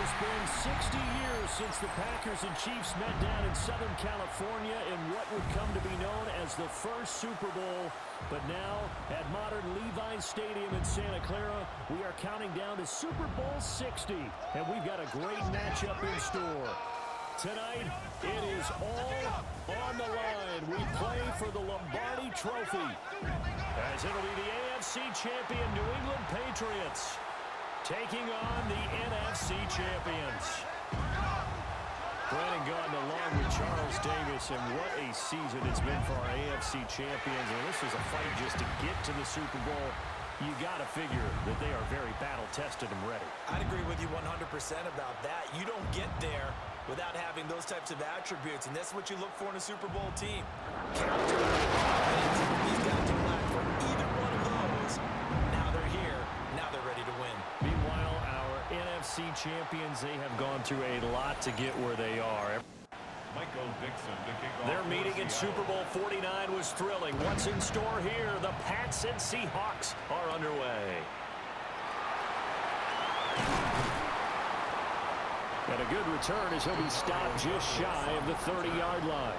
has been 60 years since the Packers and Chiefs met down in Southern California in what would come to be known as the first Super Bowl. But now, at modern Levi's Stadium in Santa Clara, we are counting down to Super Bowl 60. And we've got a great matchup in store. Tonight, it is all on the line. We play for the Lombardi Trophy, as it'll be the AFC champion New England Patriots taking on the NFC champions. Brandon Gaudin along with Charles Davis, and what a season it's been for our AFC champions. And this was a fight just to get to the Super Bowl. You got to figure that they are very battle-tested and ready. I'd agree with you 100% about that. You don't get there without having those types of attributes, and that's what you look for in a Super Bowl team. Character, confidence. These guys don't lack for either one of those. Now they're here. Now they're ready to win. Meanwhile, our NFC champions, they have gone through a lot to get where they are. Their meeting in Super Bowl 49 was thrilling. What's in store here? The Pats and Seahawks are underway. And a good return as he'll be stopped just shy of the 30-yard line.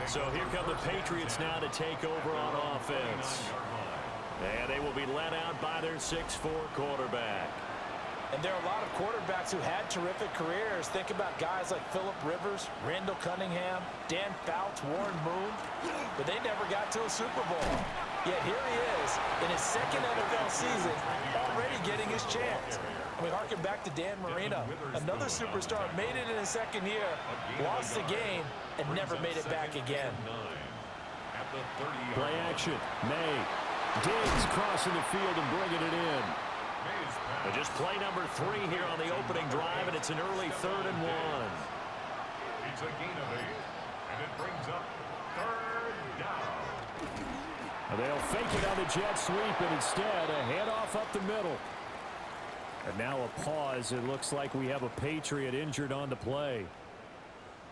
So here come the Patriots now to take over on offense. And they will be led out by their 6'4" quarterback. And there are a lot of quarterbacks who had terrific careers. Think about guys like Phillip Rivers, Randall Cunningham, Dan Fouts, Warren Moon. But they never got to a Super Bowl. Yet here he is in his second NFL season, already getting his chance. I mean, harken back to Dan Marino. Another superstar made it in his second year, lost the game, and never made it back again. Play action. May. Diggs crossing the field and bringing it in. But just play number 3 here on the opening drive, and it's an early 3rd and 1. It's a gain of 8, and it brings up 3rd down. And they'll fake it on the jet sweep, and instead a handoff up the middle. And now a pause. It looks like we have a Patriot injured on the play.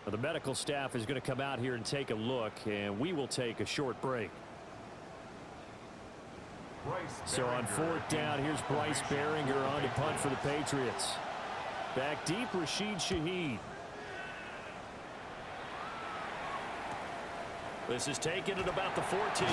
Well, the medical staff is going to come out here and take a look, and we will take a short break. So on 4th down, here's Bryce Baringer on to punt for the Patriots. Back deep, Rashid Shaheed. This is taken at about the 14.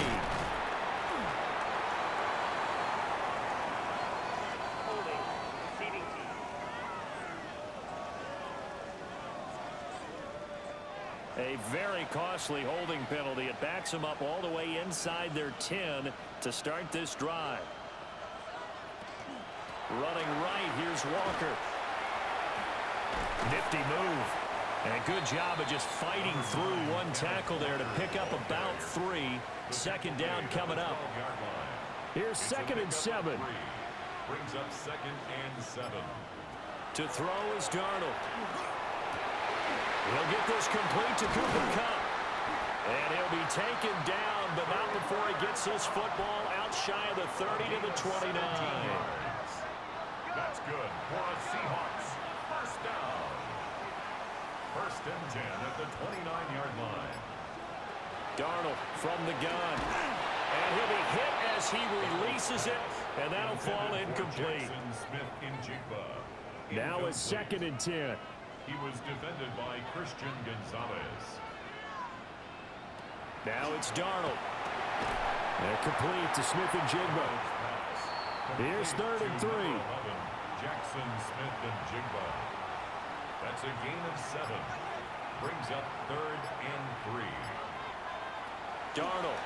A very costly holding penalty. It backs them up all the way inside their 10 to start this drive. Running right, here's Walker. Nifty move. And a good job of just fighting through one tackle there to pick up about 3. 2nd down coming up. Here's 2nd and 7. Brings up 2nd and 7. To throw is Darnold. He'll get this complete to Cooper Kupp. And he'll be taken down, but not before he gets this football out shy of the 30 to the 29. That's good for a Seahawks 1st down. 1st and 10 at the 29-yard line. Darnold from the gun. And he'll be hit as he releases it, and that'll fall incomplete. Now it's 2nd and 10. He was defended by Christian Gonzalez. Now it's Darnold. And complete to Smith and Jigba. Here's 3rd and 3. Jackson, Smith, and Jigba. That's a gain of 7. Brings up 3rd and 3. Darnold.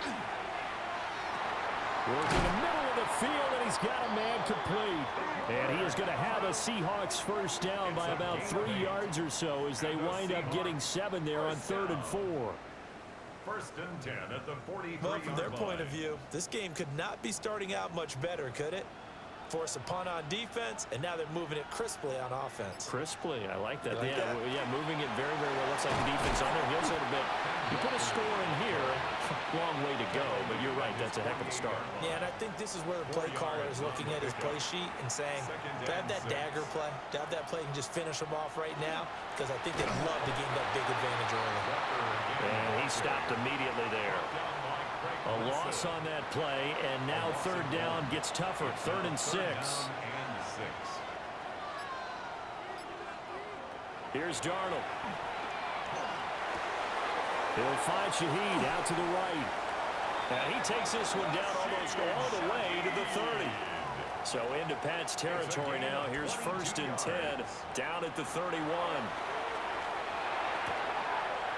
Working the middle of the field, and he's got a man complete. And he is going to have a Seahawks 1st down by about 3 yards or so as they wind up getting 7 there on 3rd and 4. 1st and 10 at the 43-yard line. Well, from their point of view, this game could not be starting out much better, could it? Force a punt on defense, and now they're moving it crisply on offense. Crisply, I like that. Yeah, moving it very, very well. Looks like the defense on their heels a little bit. You put a score in here, long way to go, but you're right, that's a heck of a start. Yeah, and I think this is where the play caller is looking at his play sheet and saying, to have that dagger play, to have that play and just finish them off right now, because I think they'd love to gain that big advantage early. And he stopped immediately there. A loss on that play, and now 3rd down gets tougher. 3rd and 6. Here's Darnold. He'll find Shaheed out to the right. And he takes this one down almost all the way to the 30. So into Pat's territory now. Here's 1st and 10 down at the 31.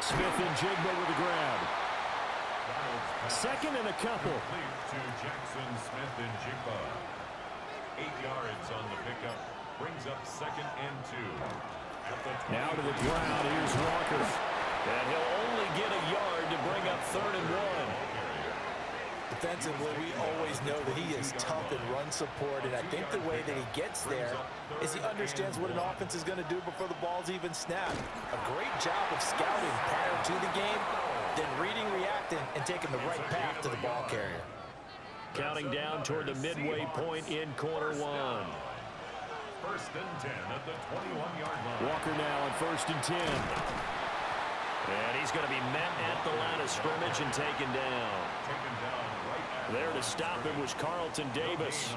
Smith and Jigba with the grab. 2nd and a couple. To Jackson, Smith and Jigba. 8 yards on the pickup. Brings up 2nd and 2. Now to the ground. Here's Walker. And he'll only get a yard to bring up 3rd and 1. Defensively, we always know that he is tough in run support, and I think the way that he gets there is he understands what an offense is going to do before the ball's even snapped. A great job of scouting prior to the game, then reading, reacting, and taking the right path to the ball carrier. Counting down toward the midway point in quarter 1. 1st and 10 at the 21-yard line. Walker now on 1st and 10. And he's going to be met at the line of scrimmage and taken down. There to stop him was Carlton Davis.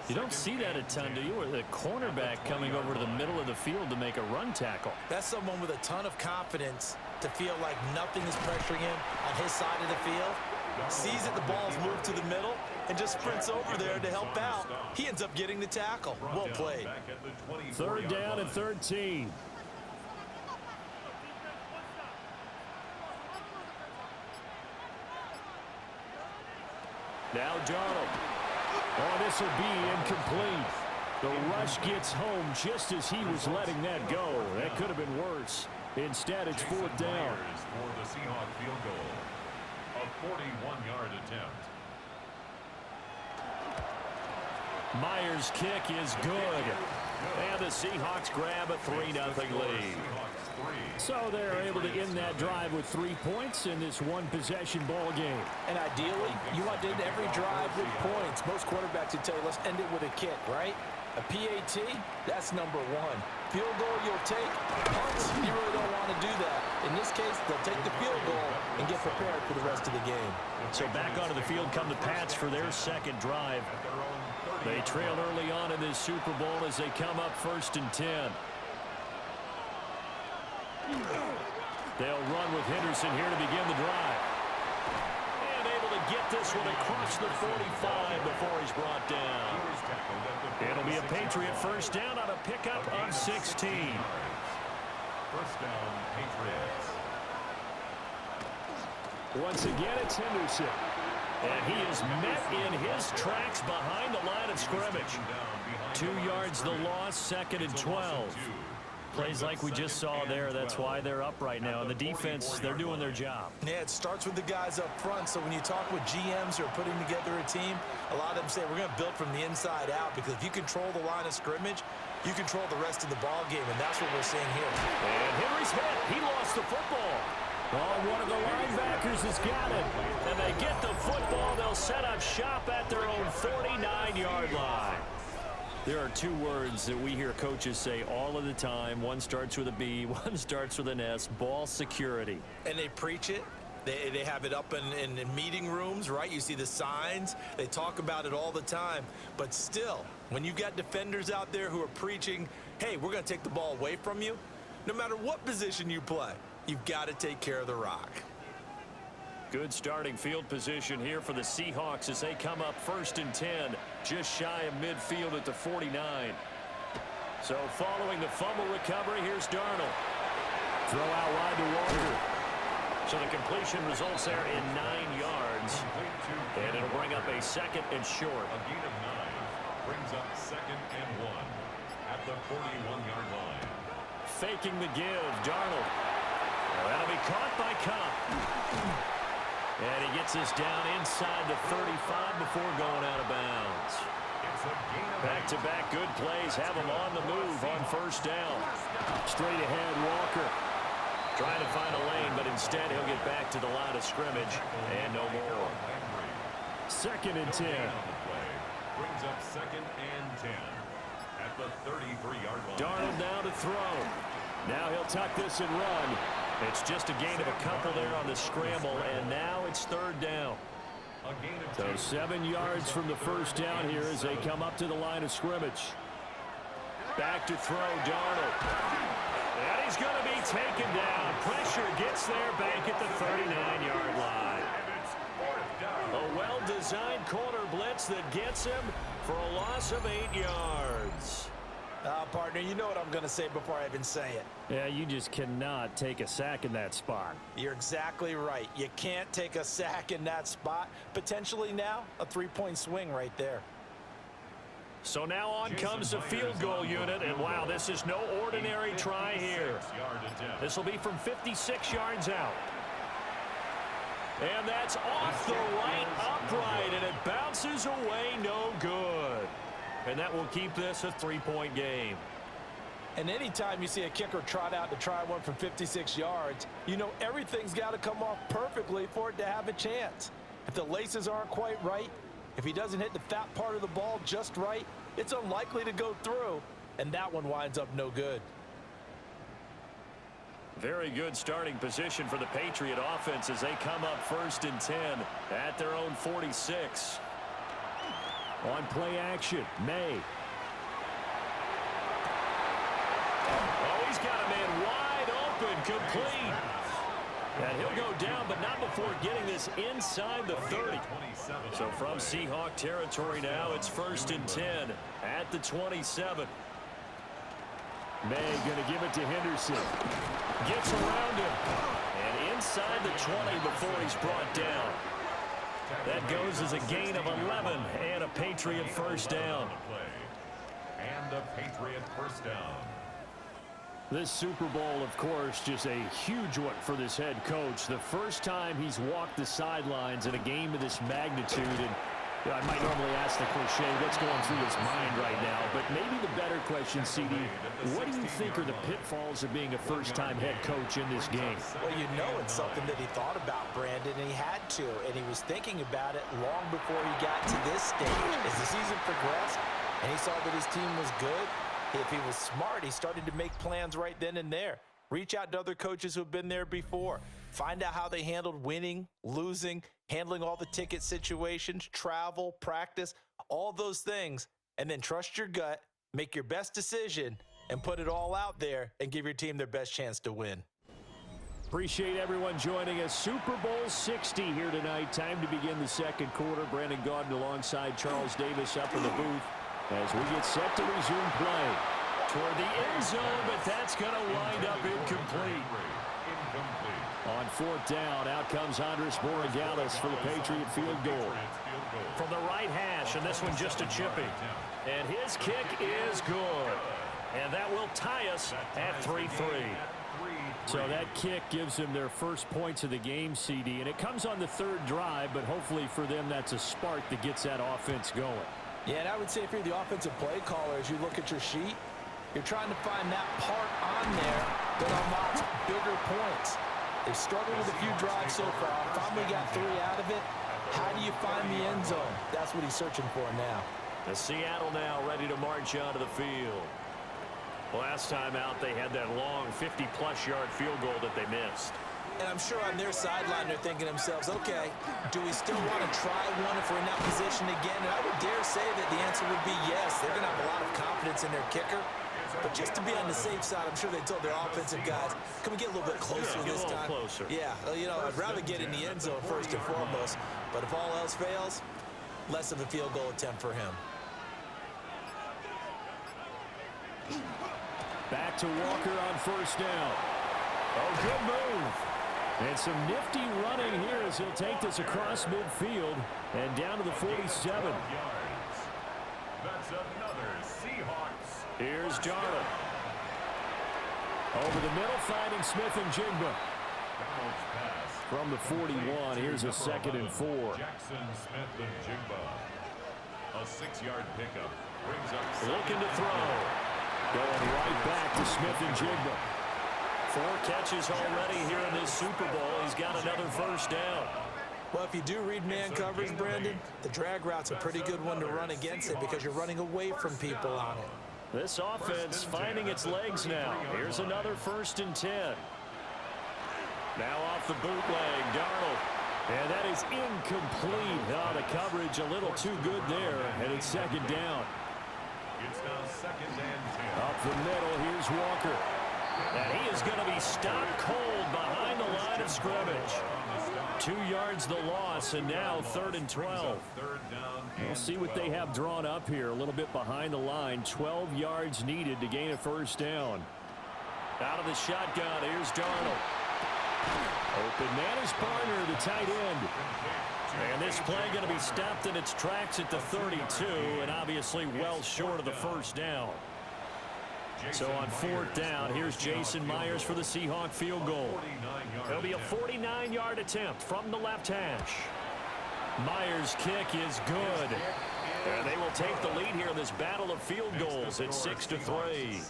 You don't see that a ton, do you? Or the cornerback coming over to the middle of the field to make a run tackle. That's someone with a ton of confidence to feel like nothing is pressuring him on his side of the field. Sees that the ball's moved to the middle and just sprints over there to help out. He ends up getting the tackle. Well played. 3rd down and 13. Now Darnold. Oh, this will be incomplete. The rush gets home just as he was letting that go. That could have been worse. Instead, it's 4th down. For the Seahawks field goal. A 41-yard attempt. Myers' kick is good. And the Seahawks grab a 3-0 lead. So they're able to end that drive with 3 points in this one-possession ball game. And ideally, you want to end every drive with points. Most quarterbacks would tell you, let's end it with a kick, right? A PAT, that's number 1. Field goal you'll take. Punts, you really don't want to do that. In this case, they'll take the field goal and get prepared for the rest of the game. So back onto the field come the Pats for their 2nd drive. They trailed early on in this Super Bowl as they come up 1st and 10. They'll run with Henderson here to begin the drive. And able to get this one across the 45 before he's brought down. It'll be a Patriot 1st down on a pickup of 16. 1st down, Patriots. Once again, it's Henderson. And he is met in his tracks behind the line of scrimmage. 2 yards the loss, 2nd and 12. Plays like we just saw there. That's why they're up right now. And the defense, they're doing their job. Yeah, it starts with the guys up front. So when you talk with GMs who are putting together a team, a lot of them say we're going to build from the inside out, because if you control the line of scrimmage, you control the rest of the ball game, and that's what we're seeing here. And Henry's hit. He lost the football. Oh, one of the linebackers has got it. And they get the football. They'll set up shop at their own 49-yard line. There are 2 words that we hear coaches say all of the time. One starts with a B, one starts with an S. Ball security. And they preach it. They have it up in meeting rooms, right? You see the signs. They talk about it all the time. But still, when you've got defenders out there who are preaching, hey, we're going to take the ball away from you, no matter what position you play, you've got to take care of the rock. Good starting field position here for the Seahawks as they come up 1st and 10, just shy of midfield at the 49. So following the fumble recovery, here's Darnold. Throw out wide to Walker. So the completion results there in 9 yards. And it'll bring up a 2nd and short. A gain of 9 brings up 2nd and 1 at the 41-yard line. Faking the give, Darnold. Well, that'll be caught by Cobb. And he gets this down inside the 35 before going out of bounds. Back-to-back good plays have him on the move on 1st down. Straight ahead, Walker. Trying to find a lane, but instead he'll get back to the line of scrimmage and no more. 2nd and 10. Brings up 2nd and 10 at the 33-yard line. Darnold down to throw. Now he'll tuck this and run. It's just a gain of a couple there on the scramble, and now it's 3rd down. So 7 yards from the 1st down here as they come up to the line of scrimmage. Back to throw, Darnold. And he's going to be taken down. Pressure gets there back at the 39-yard line. A well-designed corner blitz that gets him for a loss of 8 yards. Partner, you know what I'm going to say before I even say it. Yeah, you just cannot take a sack in that spot. You're exactly right. You can't take a sack in that spot. Potentially now, a 3-point swing right there. So now on comes the field goal unit, and wow, this is no ordinary try here. This will be from 56 yards out. And that's off the right upright, and it bounces away no good. And that will keep this a 3-point game. And anytime you see a kicker trot out to try one from 56 yards, you know everything's got to come off perfectly for it to have a chance. If the laces aren't quite right, if he doesn't hit the fat part of the ball just right, it's unlikely to go through, and that one winds up no good. Very good starting position for the Patriot offense as they come up 1st and 10 at their own 46. On play action, May. Oh, he's got a man wide open, complete. And he'll go down, but not before getting this inside the 30. So from Seahawk territory now, it's 1st and 10 at the 27. May going to give it to Henderson. Gets around him. And inside the 20 before he's brought down. That goes as a gain of 11 and a Patriot first down. And a Patriot first down. This Super Bowl, of course, just a huge one for this head coach. The first time he's walked the sidelines in a game of this magnitude. And you know, I might normally ask the cliche, what's going through his mind right now? But maybe the better question, CD, what do you think are the pitfalls of being a first-time head coach in this game? Well, you know it's something that he thought about, Brandon, and he had to. And he was thinking about it long before he got to this stage. As the season progressed and he saw that his team was good, if he was smart, he started to make plans right then and there. Reach out to other coaches who have been there before. Find out how they handled winning, losing, handling all the ticket situations, travel, practice, all those things. And then trust your gut, make your best decision, and put it all out there and give your team their best chance to win. Appreciate everyone joining us. Super Bowl 60 here tonight. Time to begin the second quarter. Brandon Gaudin alongside Charles Davis up in the booth as we get set to resume play. Toward the end zone, but that's going to wind up incomplete. On 4th down, out comes Andres Borregales for the Patriot field goal. From the right hash, and this one just a chipping. And his kick is good. And that will tie us at 3-3. So that kick gives them their first points of the game, CD. And it comes on the 3rd drive, but hopefully for them that's a spark that gets that offense going. Yeah, and I would say if you're the offensive play caller, as you look at your sheet, you're trying to find that part on there that unlocks bigger points. They've struggled with a few drives so far. Finally got 3 out of it. How do you find the end zone? That's what he's searching for now. The Seattle now ready to march onto the field. Last time out, they had that long 50-plus yard field goal that they missed. And I'm sure on their sideline they're thinking to themselves, okay, do we still want to try one if we're in that position again? And I would dare say that the answer would be yes. They're going to have a lot of confidence in their kicker. But just to be on the safe side, I'm sure they told their offensive guys, can we get a little bit closer this time? Closer. Yeah, you know, I'd rather get in the end zone first and foremost. But if all else fails, less of a field goal attempt for him. Back to Walker on 1st down. Oh, good move. And some nifty running here as he'll take this across midfield and down to the 47. That's another Seahawks. Here's Darnold. Over the middle, finding Smith and Jigba. From the 41, here's a 2nd and 4. Jackson, Smith, and Jigba. A 6-yard pickup. Brings up Looking to throw. Going right back to Smith and Jigba. 4 catches already here in this Super Bowl. He's got another first down. Well, if you do read man coverage, Brandon, the drag route's a pretty good one to run against it because you're running away from people on it. This offense finding its legs now. Here's another 1st and 10. Now off the bootleg, Darnold. And that is incomplete. Oh, the coverage a little too good there, and it's 2nd down. It's now 2nd and 10. Up the middle, here's Walker. And he is going to be stopped cold behind the line of scrimmage. 2 yards the loss, and now 3rd and 12. We'll see what they have drawn up here. A little bit behind the line. 12 yards needed to gain a first down. Out of the shotgun, here's Darnold. Open man is Barner, the tight end. And this play going to be stopped in its tracks at the 32, and obviously well short of the first down. So on 4th down, here's Jason Myers for the Seahawk field goal. It'll be a 49-yard attempt from the left hash. Myers' kick is good. And they will take the lead here in this battle of field goals at 6-3.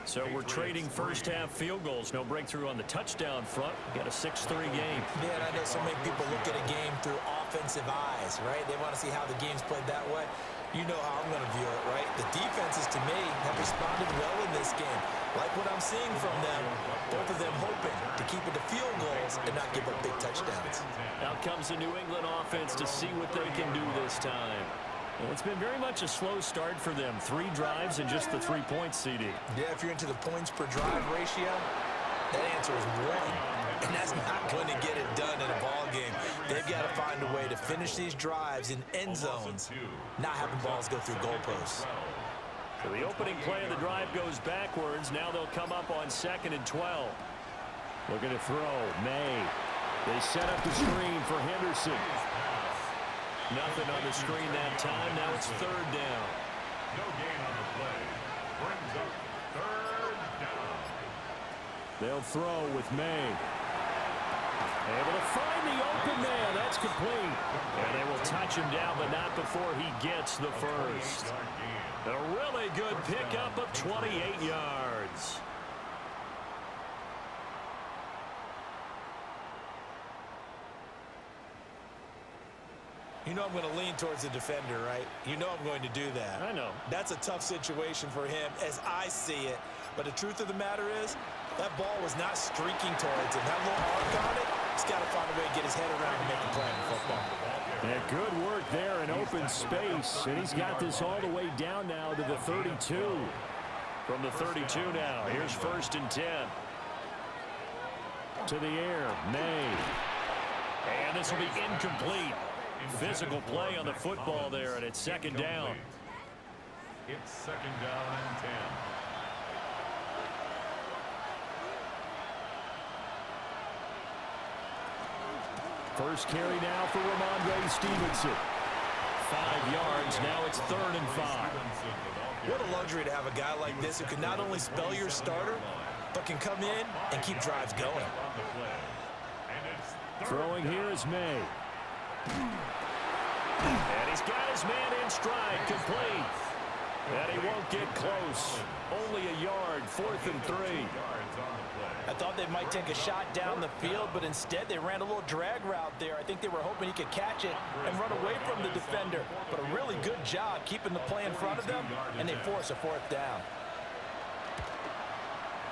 So we're trading first-half field goals. No breakthrough on the touchdown front. We've got a 6-3 game. Yeah, and I know so many people look at a game through offensive eyes, right? They want to see how the game's played that way. You know how I'm going to view it, right? The defenses, to me, have responded well in this game. Like what I'm seeing from them, both of them hoping to keep it to field goals and not give up big touchdowns. Out comes the New England offense to see what they can do this time. Well, it's been very much a slow start for them. 3 drives and just the 3 points, CD. Yeah, if you're into the points per drive ratio, that answer is 1. And that's not going to get it done in a ball game. They've got to find a way to finish these drives in end zones, not having balls go through goalposts. So the opening play of the drive goes backwards. Now they'll come up on 2nd and 12. Looking to throw. May. They set up the screen for Henderson. Nothing on the screen that time. Now it's 3rd down. No gain on the play. Brings up 3rd down. They'll throw with May. Able to find the open man. That's complete. And they will touch him down, but not before he gets the first. A really good pickup of 28 yards. You know I'm going to lean towards the defender, right? You know I'm going to do that. I know. That's a tough situation for him as I see it. But the truth of the matter is, that ball was not streaking towards him. That little arc on it, he's got to find a way to get his head around and make a play in football. Yeah, good work there in open space. And he's got this all the way down now to the 32. From the 32 now, here's 1st and 10. To the air, May. And this will be incomplete. Physical play on the football there, and it's 2nd down. It's 2nd down and 10. First carry now for Ramondre Stevenson. 5 yards. Now it's 3rd and 5. What a luxury to have a guy like this who can not only spell your starter, but can come in and keep drives going. Throwing here is May. And he's got his man in stride, complete. And he won't get close. Only a yard, 4th and 3. I thought they might take a shot down the field, but instead they ran a little drag route there. I think they were hoping he could catch it and run away from the defender. But a really good job keeping the play in front of them, and they force a 4th down.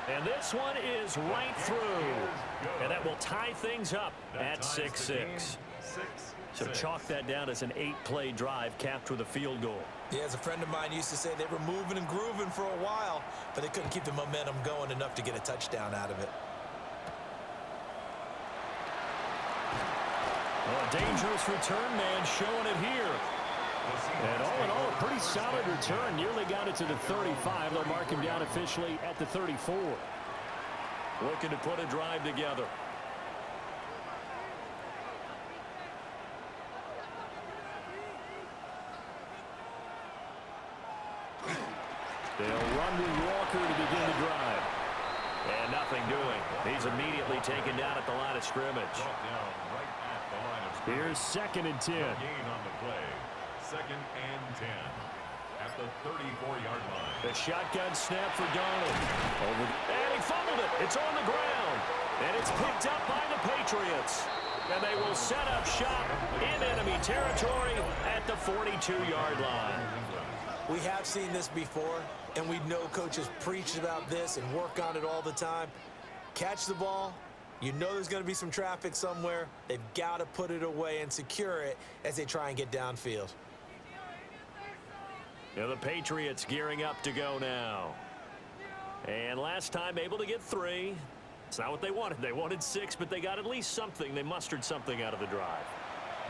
And this one is right through. And that will tie things up at 6-6. So chalk that down as an 8-play drive capped with a field goal. Yeah, as a friend of mine used to say, they were moving and grooving for a while, but they couldn't keep the momentum going enough to get a touchdown out of it. Well, a dangerous return man showing it here. And all in all, a pretty solid return. Nearly got it to the 35. They'll mark him down officially at the 34. Looking to put a drive together. They'll run with Walker to begin the drive. And nothing doing. He's immediately taken down at the line of scrimmage. Here's 2nd and 10. Gain on the play. 2nd and 10. At the 34-yard line. The shotgun snap for Darnold. And he fumbled it. It's on the ground. And it's picked up by the Patriots. And they will set up shop in enemy territory at the 42-yard line. We have seen this before, and we know coaches preach about this and work on it all the time. Catch the ball. You know there's going to be some traffic somewhere. They've got to put it away and secure it as they try and get downfield. Now the Patriots gearing up to go now. And last time able to get 3. It's not what they wanted. They wanted 6, but they got at least something. They mustered something out of the drive.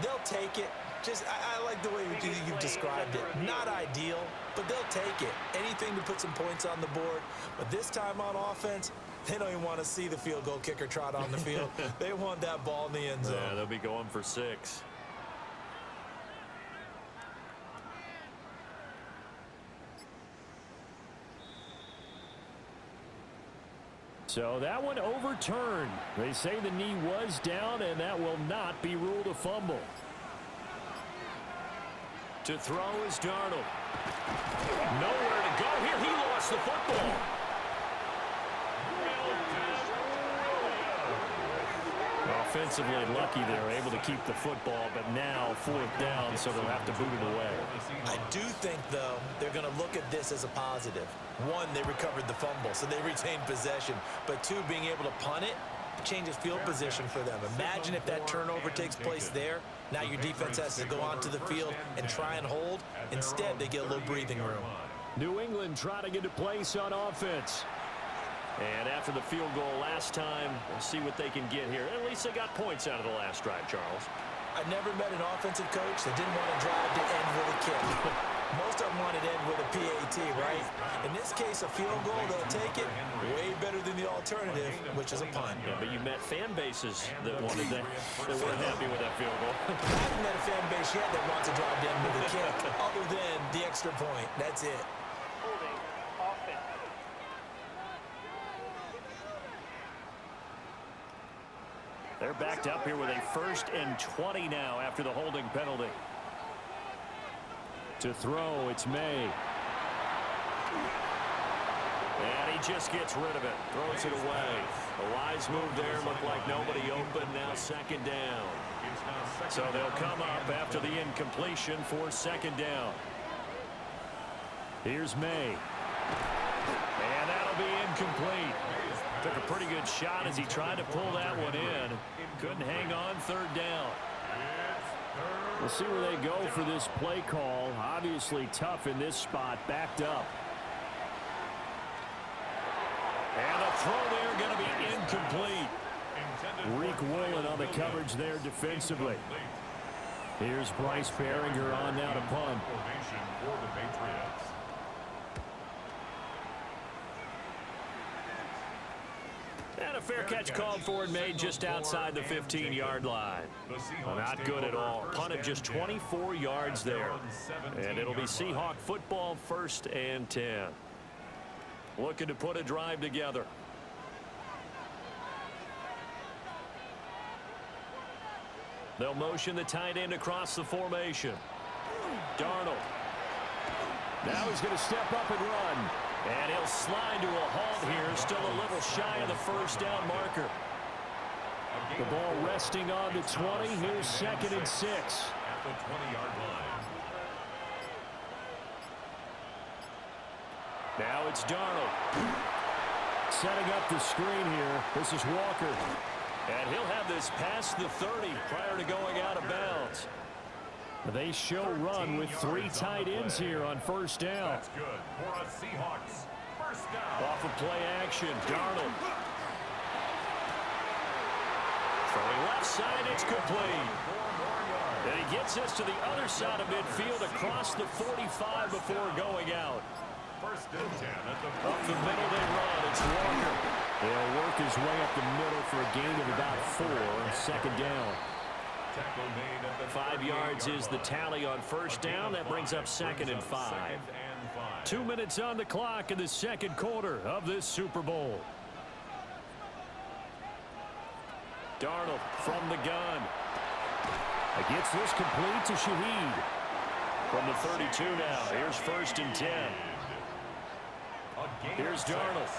They'll take it. Just, I like the way you've described it. Not ideal, but they'll take it. Anything to put some points on the board. But this time on offense, they don't even want to see the field goal kicker trot on the field. They want that ball in the end zone. Yeah, they'll be going for 6. So that one overturned. They say the knee was down, and that will not be ruled a fumble. To throw is Darnold. Nowhere to go here. He lost the football. Offensively lucky they were able to keep the football, but now 4th down, so they'll have to boot it away. I do think, though, they're going to look at this as a positive. 1, they recovered the fumble, so they retained possession. But 2, being able to punt it changes field position for them. Imagine if that turnover takes place there. Now your defense has to go onto the field and try and hold. Instead, they get a little breathing room. New England trying to get a place on offense. And after the field goal last time, we'll see what they can get here. At least they got points out of the last drive, Charles. I've never met an offensive coach that didn't want to drive to end with a kick. Most of them wanted to end with a PAT, right? In this case, a field goal, they'll take it. Way better than the alternative, which is a punt. Yeah, but you met fan bases that wanted that. They weren't happy with that field goal. I haven't met a fan base yet that wants to drive to end with a kick, other than the extra point. That's it. They're backed up here with a 1st and 20 now after the holding penalty. To throw, it's May. And he just gets rid of it. Throws it away. A wise move there. Looked like nobody open. Now 2nd down. So they'll come up after the incompletion for 2nd down. Here's May. And that'll be incomplete. Took a pretty good shot as he tried to pull that one in. Couldn't hang on. 3rd down. We'll see where they go for this play call. Obviously tough in this spot. Backed up. And a throw there going to be incomplete. Reek Woolen on the coverage there defensively. Here's Bryce Behringer on now to punt. And a fair catch called for and made just outside the 15-yard line. Well, not good at all. Punted just 24 yards there. And it'll be Seahawk football, 1st and 10. Looking to put a drive together. They'll motion the tight end across the formation. Darnold. Now he's going to step up and run. And he'll slide to a halt here. Still a little shy of the 1st down marker. The ball resting on the 20. Here's 2nd and 6. At the 20-yard line. Now it's Darnold. Setting up the screen here. This is Walker. And he'll have this past the 30 prior to going out of bounds. They show run with 3 tight ends here on 1st down. That's good for us Seahawks. 1st down. Off of play action, Darnold. Throwing left side, it's complete. And he gets us to the other side of midfield across the 45 before going out. 1st and 10 at the Up the middle they run. It's Walker. They'll work his way up the middle for a gain of about 4. 2nd down. 5 yards is the tally on 1st down. That brings up 2nd and 5. 2 minutes on the clock in the 2nd quarter of this Super Bowl. Darnold from the gun. Gets this complete to Shaheed. From the 32 now. Here's 1st and 10. Here's Darnold.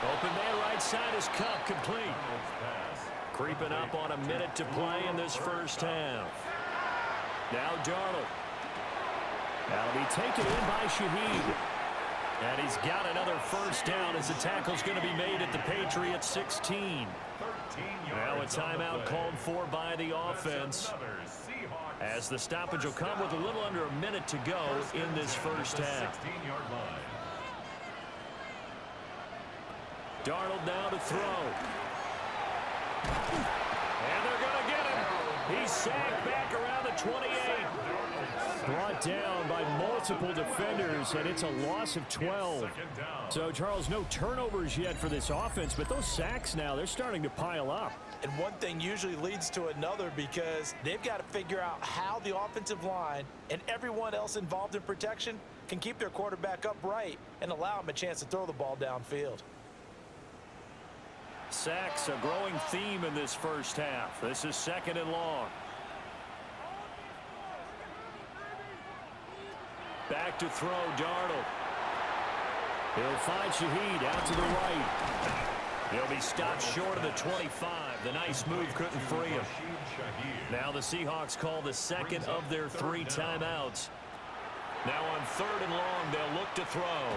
Open man right side is Cup, complete. Creeping up on a minute to play in this 1st half. Now Darnold. That'll be taken in by Shaheed. And he's got another 1st down as the tackle's going to be made at the Patriots 16. Now a timeout called for by the offense, as the stoppage will come with a little under a minute to go in this 1st half. Darnold now to throw. And they're going to get him. He's sacked back around the 28. Brought down by multiple defenders, and it's a loss of 12. So, Charles, no turnovers yet for this offense, but those sacks now, they're starting to pile up. And one thing usually leads to another because they've got to figure out how the offensive line and everyone else involved in protection can keep their quarterback upright and allow him a chance to throw the ball downfield. Sacks, a growing theme in this first half. This is 2nd and long. Back to throw, Darnold. He'll find Shaheed out to the right. He'll be stopped short of the 25. The nice move couldn't free him. Now the Seahawks call the second of their 3 timeouts. Now on 3rd and long, they'll look to throw.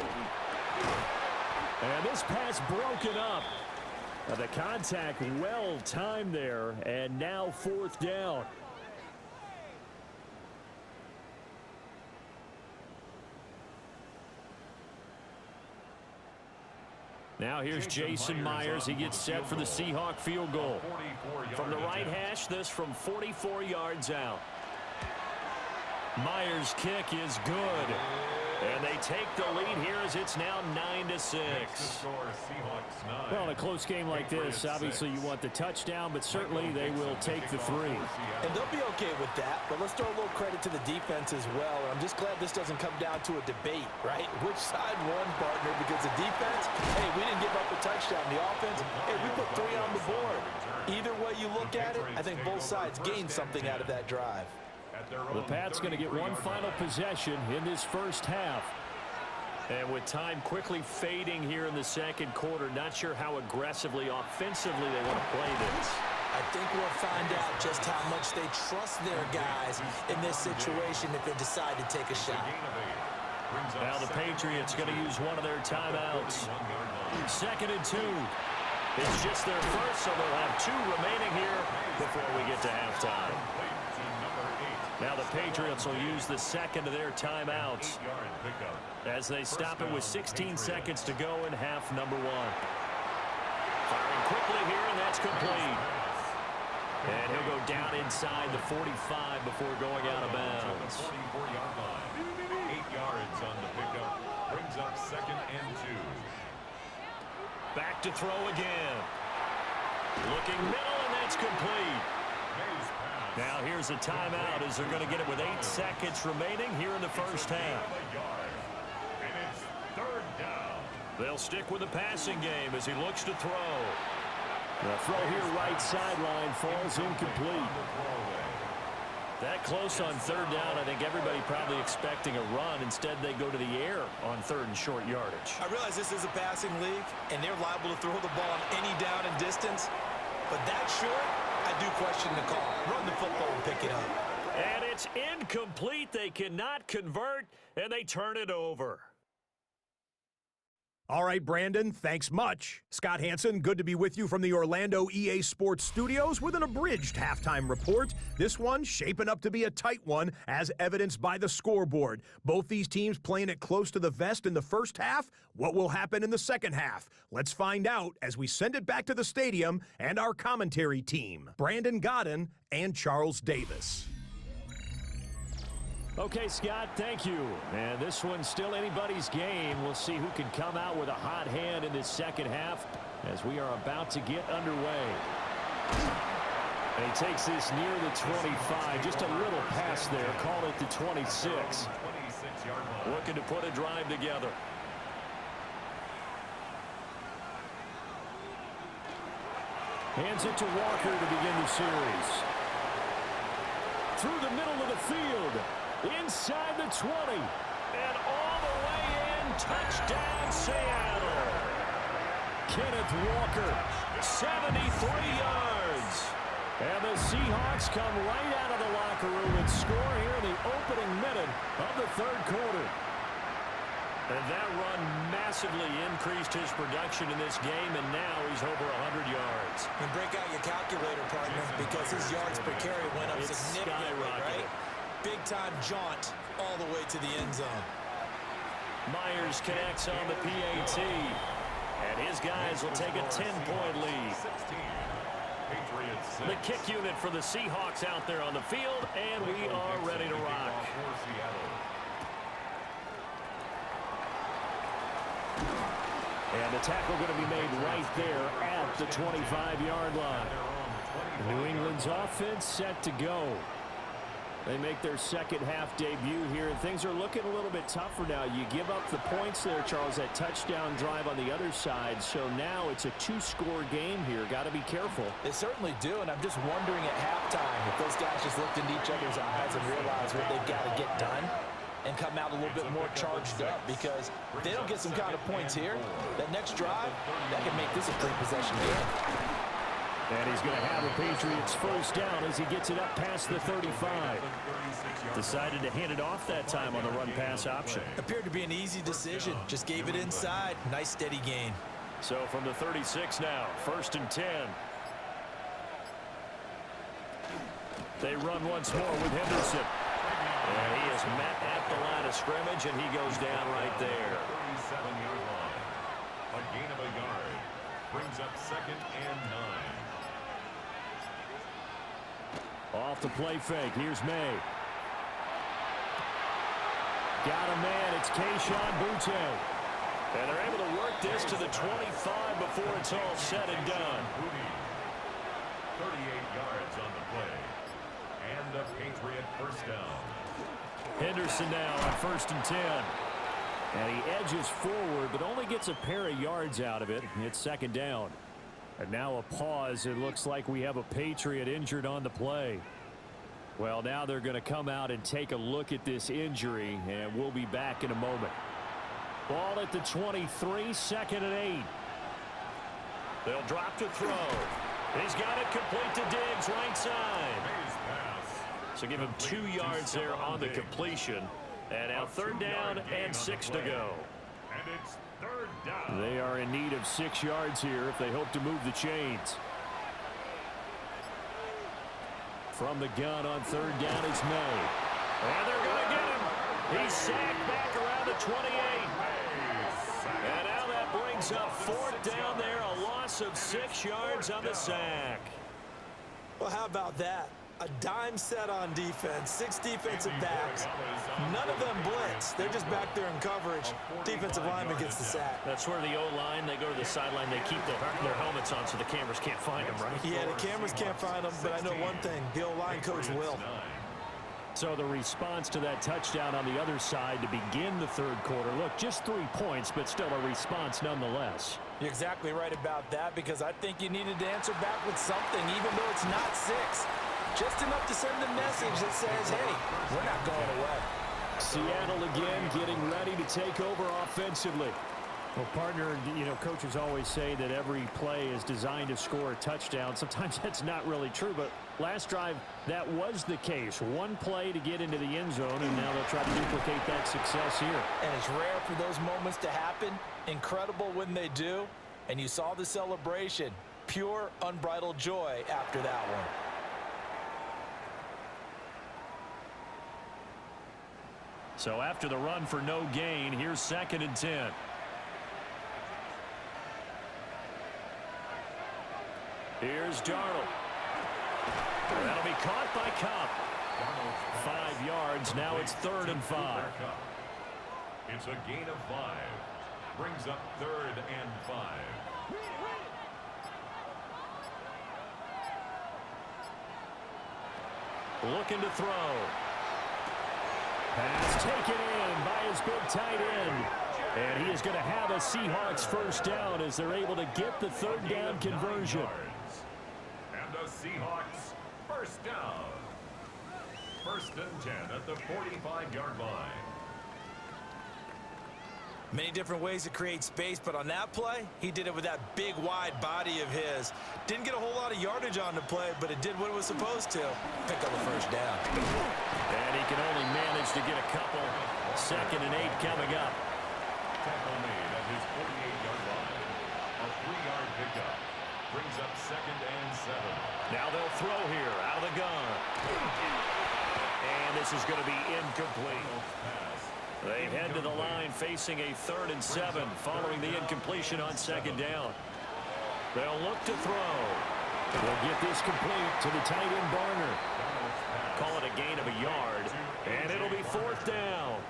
And this pass broken up. The contact well timed there, and now 4th down. Now here's Jason Myers. He gets set for the Seahawk field goal. From the right hash, this from 44 yards out. Myers' kick is good. And they take the lead here as it's now 9-6. Well, in a close game like this, obviously you want the touchdown, but certainly they will take the 3. And they'll be okay with that, but let's throw a little credit to the defense as well. I'm just glad this doesn't come down to a debate, right? Which side won, partner? Because the defense, hey, we didn't give up a touchdown. The offense, hey, we put 3 on the board. Either way you look at it, I think both sides gained something out of that drive. The Pats going to get one final possession in this first half. And with time quickly fading here in the 2nd quarter, not sure how aggressively, offensively they want to play this. I think we'll find out just how much they trust their guys in this situation if they decide to take a shot. Now the Patriots going to use one of their timeouts. 2nd and 2. It's just their first, so they'll have 2 remaining here before we get to halftime. Now the Patriots will use the 2nd of their timeouts as they stop it with 16 seconds to go in half number 1. Firing quickly here, and that's complete. And he'll go down inside the 45 before going out of bounds. 8 yards on the pickup. Brings up 2nd and 2. Back to throw again. Looking middle, and that's complete. Now here's a timeout as they're going to get it with 8 seconds remaining here in the first half. And it's 3rd down. They'll stick with the passing game as he looks to throw. The throw here right sideline falls incomplete. That close on 3rd down, I think everybody probably expecting a run. Instead, they go to the air on 3rd and short yardage. I realize this is a passing league, and they're liable to throw the ball on any down and distance. But that short, I do question the call. Run the football and pick it up. And it's incomplete. They cannot convert, and they turn it over. All right, Brandon, thanks much. Scott Hansen, good to be with you from the Orlando EA Sports Studios with an abridged halftime report. This one shaping up to be a tight one, as evidenced by the scoreboard. Both these teams playing it close to the vest in the first half. What will happen in the second half? Let's find out as we send it back to the stadium and our commentary team, Brandon Godden and Charles Davis. Okay, Scott, thank you. And this one's still anybody's game. We'll see who can come out with a hot hand in this second half as we are about to get underway. And he takes this near the 25. Just a little pass there. Call it the 26. Looking to put a drive together. Hands it to Walker to begin the series. Through the middle of the field. Inside the 20. And all the way in. Touchdown, Seattle. Kenneth Walker, 73 yards. And the Seahawks come right out of the locker room and score here in the opening minute of the 3rd quarter. And that run massively increased his production in this game, and now he's over 100 yards. And break out your calculator, partner, because his yards per carry went up significantly, right? Big-time jaunt all the way to the end zone. Myers connects on the PAT. And his guys will take a 10-point lead. 16. Patriots 6. The kick unit for the Seahawks out there on the field, and we are ready to rock. And the tackle going to be made right there at the 25-yard line. New England's offense set to go. They make their second half debut here, and things are looking a little bit tougher now. You give up the points there, Charles, that touchdown drive on the other side. So now it's a two-score game here. Got to be careful. They certainly do, and I'm just wondering at halftime if those guys just looked into each other's eyes and realized what they've got to get done and come out a little bit more charged up, because if they don't get some kind of points here, that next drive, that can make this a three-possession game. And he's going to have a Patriots first down as he gets it up past the 35. Decided to hand it off that time on the run-pass option. Appeared to be an easy decision. Just gave it inside. Nice steady gain. So from the 36 now, 1st and 10. They run once more with Henderson. And he is met at the line of scrimmage, and he goes down right there. 37-yard line. A gain of a yard. Brings up 2nd and 9. Off the play fake. Here's May. Got a man. It's Kayshon Boutte. And they're able to work this to the 25 before it's all said and done. 38 yards on the play. And a Patriot first down. Henderson now on 1st and 10. And he edges forward, but only gets a pair of yards out of it. It's 2nd down. And now a pause. It looks like we have a Patriot injured on the play. Well, now they're going to come out and take a look at this injury, and we'll be back in a moment. Ball at the 23, 2nd and 8. They'll drop to throw. He's got it complete to Diggs, right side. So give him 2 yards there on the completion. And now 3rd down and 6 to go. And it's 3rd down. They are in need of 6 yards here if they hope to move the chains. From the gun on 3rd down is May. And they're going to get him. He's sacked back around the 28. And now that brings up 4th down there. A loss of 6 yards on the sack. Well, how about that? A dime set on defense, 6 defensive backs. None of them blitz. They're just back there in coverage. Defensive lineman gets the sack. That's where the O-line, they go to the sideline, they keep their helmets on so the cameras can't find them, right? Yeah, the cameras can't find them, but I know one thing. The O-line coach will. So the response to that touchdown on the other side to begin the 3rd quarter. Look, just 3 points, but still a response nonetheless. You're exactly right about that, because I think you needed to answer back with something, even though it's not 6. Just enough to send a message that says, hey, we're not going away. Seattle again getting ready to take over offensively. Well, partner, you know, coaches always say that every play is designed to score a touchdown. Sometimes that's not really true, but last drive, that was the case. 1 play to get into the end zone, and now they'll try to duplicate that success here. And it's rare for those moments to happen. Incredible when they do. And you saw the celebration. Pure, unbridled joy after that one. So after the run for no gain, here's 2nd and 10. Here's Darnold. That'll be caught by Cup. 5 yards. Now it's 3rd and 5. It's a gain of 5. Brings up 3rd and 5. Looking to throw. Pass taken in by his big tight end. And he is going to have a Seahawks first down as they're able to get the 3rd down conversion. And a Seahawks first down. 1st and 10 at the 45-yard line. Many different ways to create space, but on that play, he did it with that big, wide body of his. Didn't get a whole lot of yardage on the play, but it did what it was supposed to. Pick up the first down. And he can only manage to get a couple. 2nd and 8 coming up. Tackle made at his 48-yard line. A 3-yard pickup. Brings up 2nd and 7. Now they'll throw here out of the gun. And this is going to be incomplete. They head to the line facing a 3rd and 7 following the incompletion on 2nd down. They'll look to throw. They'll get this complete to the tight end Barner. Call it a gain of a yard, and it'll be 4th down.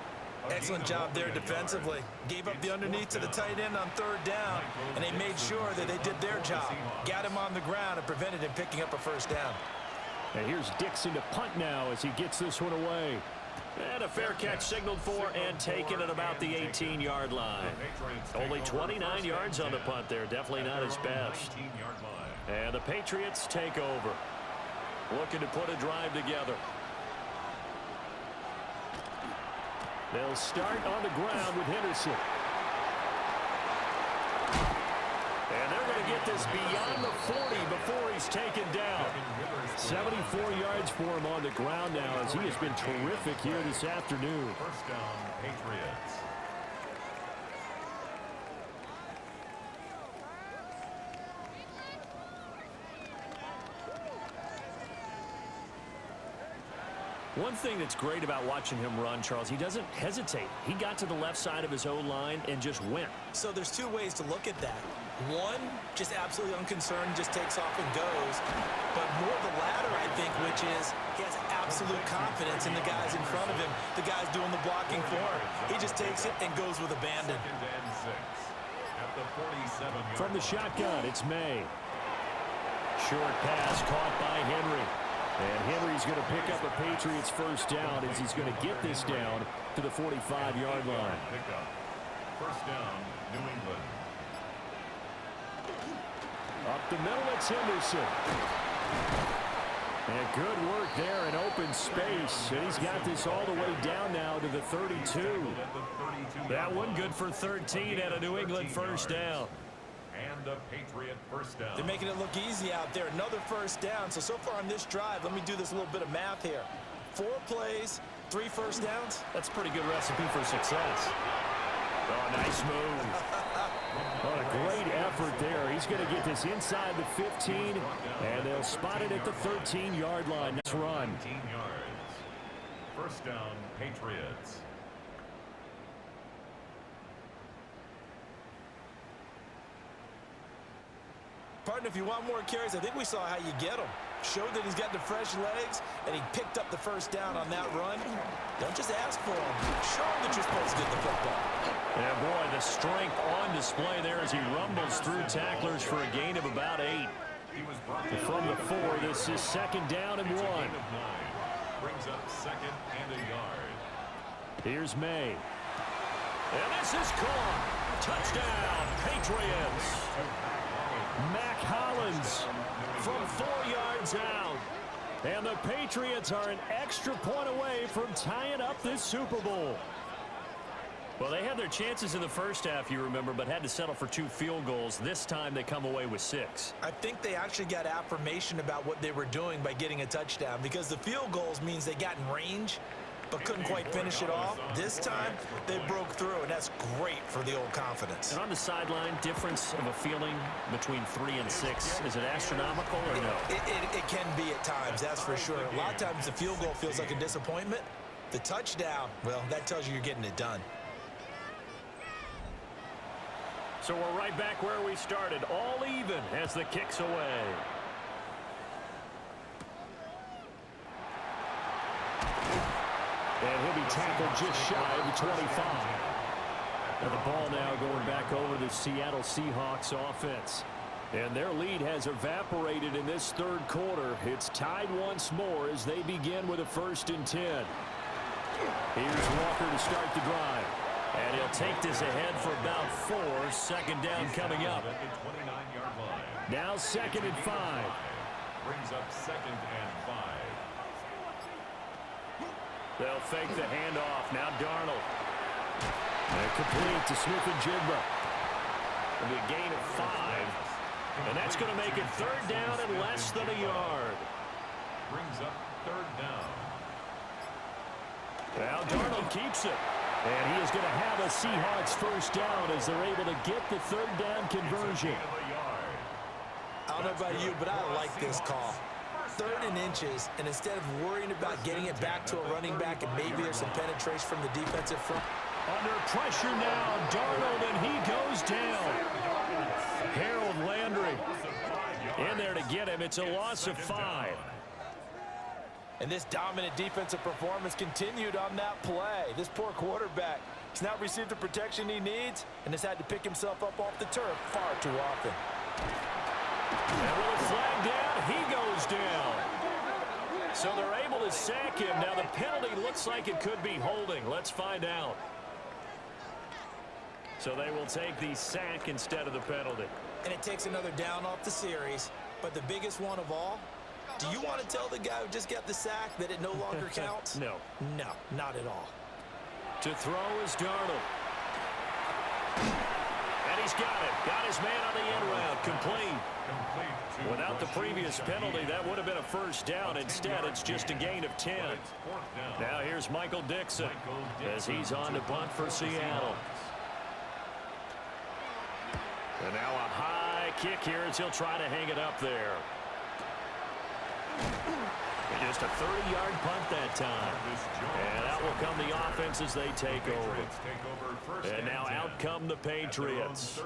Excellent job there defensively. Gave up the underneath to the tight end on 3rd down, and they made sure that they did their job. Got him on the ground and prevented him picking up a 1st down. And here's Dixon to punt now as he gets this one away. And a fair catch signaled for and taken at about the 18-yard line. Only 29 yards on the punt there. Definitely not his best. And the Patriots take over. Looking to put a drive together. They'll start on the ground with Henderson. And they're going to get this beyond the 40 before he's taken down. 74 yards for him on the ground now as he has been terrific here this afternoon. 1st down, Patriots. One thing that's great about watching him run, Charles, he doesn't hesitate. He got to the left side of his O-line and just went. So there's 2 ways to look at that. One, just absolutely unconcerned, just takes off and goes. But more the latter, I think, which is he has absolute confidence in the guys in front of him, the guys doing the blocking for him. He just takes it and goes with abandon. 2nd and 6. At the 47-yard From the shotgun, it's May. Short pass caught by Henry. And Henry's going to pick up a Patriots 1st down as he's going to get this down to the 45-yard line. pickup. 1st down, New England. Up the middle, it's Henderson. And good work there in open space. And he's got this all the way down now to the 32. That one good for 13 at a New England 1st down. And a Patriot 1st down. They're making it look easy out there. Another 1st down. So far on this drive, let me do this little bit of math here. 4 plays, 3 1st downs. That's a pretty good recipe for success. Oh, nice move. What a great effort there. He's going to get this inside the 15, and they'll spot it at the 13-yard line. Nice run. 19 yards. 1st down, Patriots. Partner, if you want more carries, I think we saw how you get them. Showed that he's got the fresh legs, and he picked up the 1st down on that run. Don't just ask for them. Show him that you're supposed to get the football. Yeah, boy, the strength on display there as he rumbles through tacklers for a gain of about 8. From the 4, this is 2nd down and 1. Brings up 2nd and a yard. Here's May. And this is caught. Touchdown, Patriots. Mac Hollins from 4 yards out. And the Patriots are an extra point away from tying up this Super Bowl. Well, they had their chances in the 1st half, you remember, but had to settle for 2 field goals. This time they come away with 6. I think they actually got affirmation about what they were doing by getting a touchdown, because the field goals means they got in range but couldn't quite finish it off. This time, they broke through, and that's great for the old confidence. And on the sideline, difference of a feeling between 3 and 6, is it astronomical or no? It can be at times, that's for sure. A lot of times the field goal feels like a disappointment. The touchdown, well, that tells you you're getting it done. So we're right back where we started, all even as the kick's away. And he'll be tackled just shy of the 25. And the ball now going back over the Seattle Seahawks offense. And their lead has evaporated in this 3rd quarter. It's tied once more as they begin with a 1st and 10. Here's Walker to start the drive. And he'll take this ahead for about 4. 2nd down coming up. Now 2nd and 5. Brings up 2nd and 5. They'll fake the handoff. Now Darnold. And complete to Smith-Njigba. It'll be a gain of 5. And that's going to make it 3rd down and less than a yard. Brings up 3rd down. Now Darnold keeps it. And he is going to have a Seahawks 1st down as they're able to get the 3rd down conversion. I don't know about you, but I like this call. 3rd and inches, and instead of worrying about getting it back to a running back and maybe there's some penetration from the defensive front, Under pressure now, Darnold, and he goes down. Harold Landry in there to get him. It's a loss of 5. And this dominant defensive performance continued on that play. This poor quarterback has not received the protection he needs and has had to pick himself up off the turf far too often. And with a flag down, he goes down. So they're able to sack him. Now the penalty looks like it could be holding. Let's find out. So they will take the sack instead of the penalty. And it takes another down off the series. But the biggest one of all, do you want to tell the guy who just got the sack that it no longer counts? No. No, not at all. To throw is Darnold. And he's got it. Got his man on the end route. Complete. Without the previous penalty, that would have been a first down. Instead, it's just a gain of 10. Now here's Michael Dixon as he's on to punt for Seattle. And now a high kick here as he'll try to hang it up there. And just a 30-yard punt that time. And that will come the offense as they take over. And now out come the Patriots.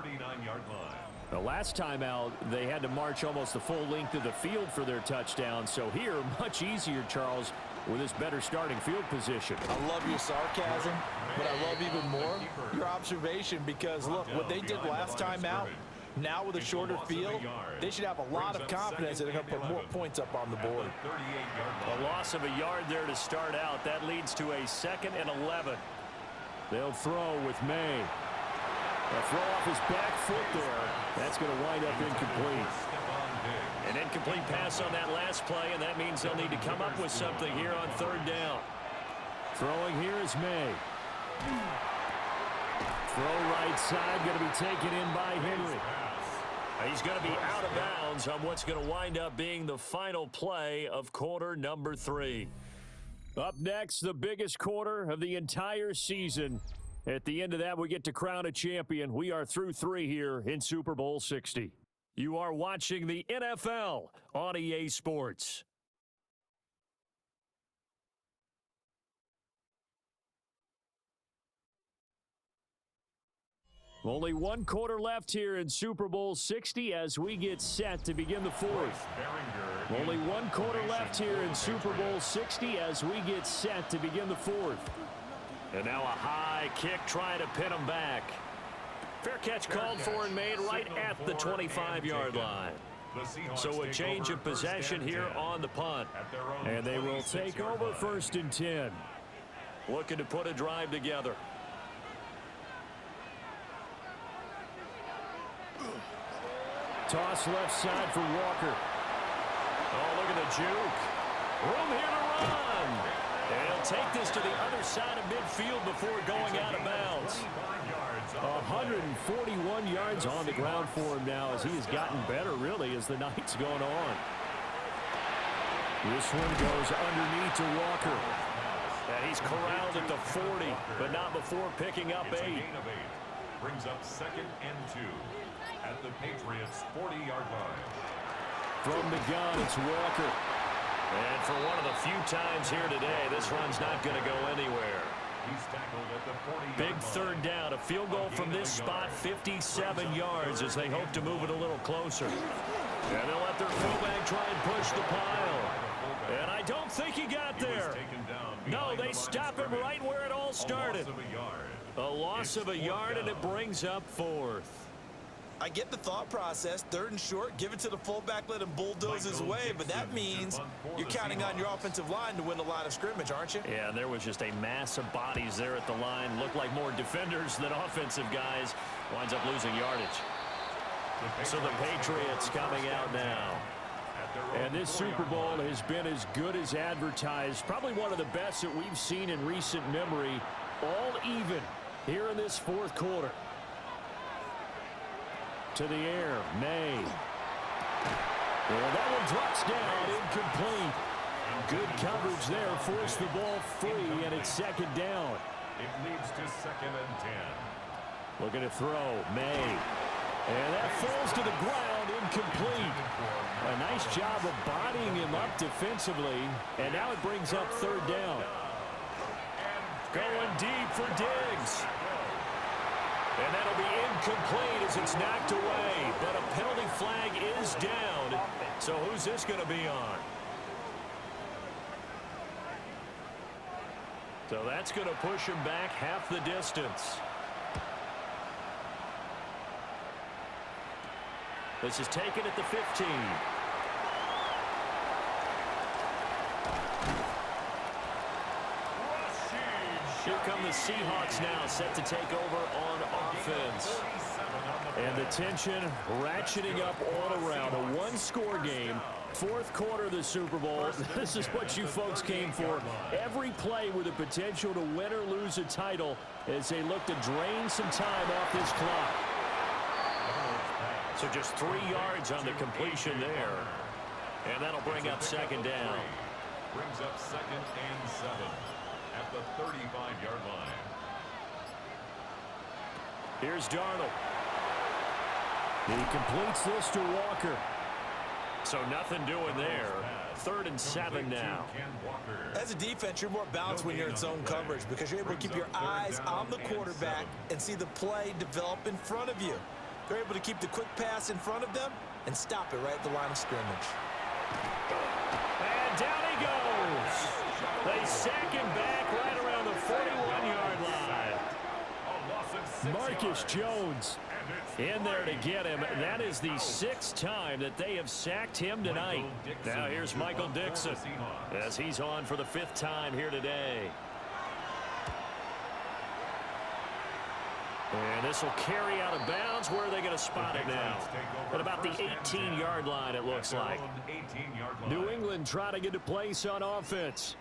The last time out, they had to march almost the full length of the field for their touchdown. So here, much easier, Charles, with this better starting field position. I love your sarcasm, but I love even more your observation because, look, what they did last time out, now with a shorter field, they should have a lot of confidence that they're going to put more points up on the board. A loss of a yard there to start out. That leads to a 2nd and 11. They'll throw with May. They'll throw off his back foot there. That's going to wind up incomplete. An incomplete pass on that last play, and that means they'll need to come up with something here on 3rd down. Throwing here is May. Throw right side, going to be taken in by Henry. He's going to be out of bounds on what's going to wind up being the final play of quarter number 3. Up next, the biggest quarter of the entire season. At the end of that, we get to crown a champion. We are through 3 here in Super Bowl 60. You are watching the NFL on EA Sports. Only 1 quarter left here in Super Bowl 60 as we get set to begin the 4th. Only 1 quarter left here in Super Bowl 60 as we get set to begin the 4th. And now a high kick trying to pin him back. Fair catch called for and made right at the 25-yard line. So a change of possession here on the punt. And they will take over 1st and 10. Looking to put a drive together. Toss left side for Walker. Oh, look at the juke. Room here to run. And he'll take this to the other side of midfield before going out of bounds. 141 yards on the ground for him now as he has gotten better, really, as the night's gone on. This one goes underneath to Walker. And he's corralled at the 40, but not before picking up 8. Brings up 2nd and 2 at the Patriots' 40-yard line. From the gun, it's Walker. And for one of the few times here today, this run's not going to go anywhere. He's tackled at the 40-yard Big line. 3rd down. A field goal from this spot, 57 yards as they hope to move it a little closer. And they'll let their fullback try and push the pile. And I don't think he got there. No, they stop him right where it all started. A loss of a yard, and it brings up 4th. I get the thought process. 3rd and short, give it to the fullback, let him bulldoze his way, but that means you're counting on your offensive line to win the line of scrimmage, aren't you? Yeah, there was just a mass of bodies there at the line. Looked like more defenders than offensive guys. Winds up losing yardage. So the Patriots coming out now. And this Super Bowl has been as good as advertised. Probably one of the best that we've seen in recent memory. All even here in this 4th quarter. To the air, May. Well, that one drops down, incomplete. Good coverage there, forced the ball free, and it's 2nd down. It leads to 2nd and 10. Looking to throw, May. And that falls to the ground, incomplete. A nice job of bodying him up defensively, and now it brings up 3rd down. Going deep for Diggs. And that'll be incomplete as it's knocked away. But a penalty flag is down. So who's this going to be on? So that's going to push him back half the distance. This is taken at the 15. Here come the Seahawks now, set to take over on offense. And the tension ratcheting up all around. A one-score game. Fourth quarter of the Super Bowl. This is what you folks came for. Every play with the potential to win or lose a title as they look to drain some time off this clock. So just 3 yards on the completion there. And that'll bring up second down. Brings up 2nd and 7 at the 35-yard line. Here's Darnold. He completes this to Walker. So nothing doing there. 3rd and 7 now. As a defense, you're more balanced when you're in zone coverage because you're able to keep your eyes on the quarterback and see the play develop in front of you. They're able to keep the quick pass in front of them and stop it right at the line of scrimmage. And down he goes. They sack him back right around the 41-yard line. Marcus Jones in there to get him. That is the 6th time that they have sacked him tonight. Now here's Michael Dixon as he's on for the 5th time here today. And this will carry out of bounds. Where are they going to spot it now? At about the 18-yard line, it looks like. New England trying to get to place on offense.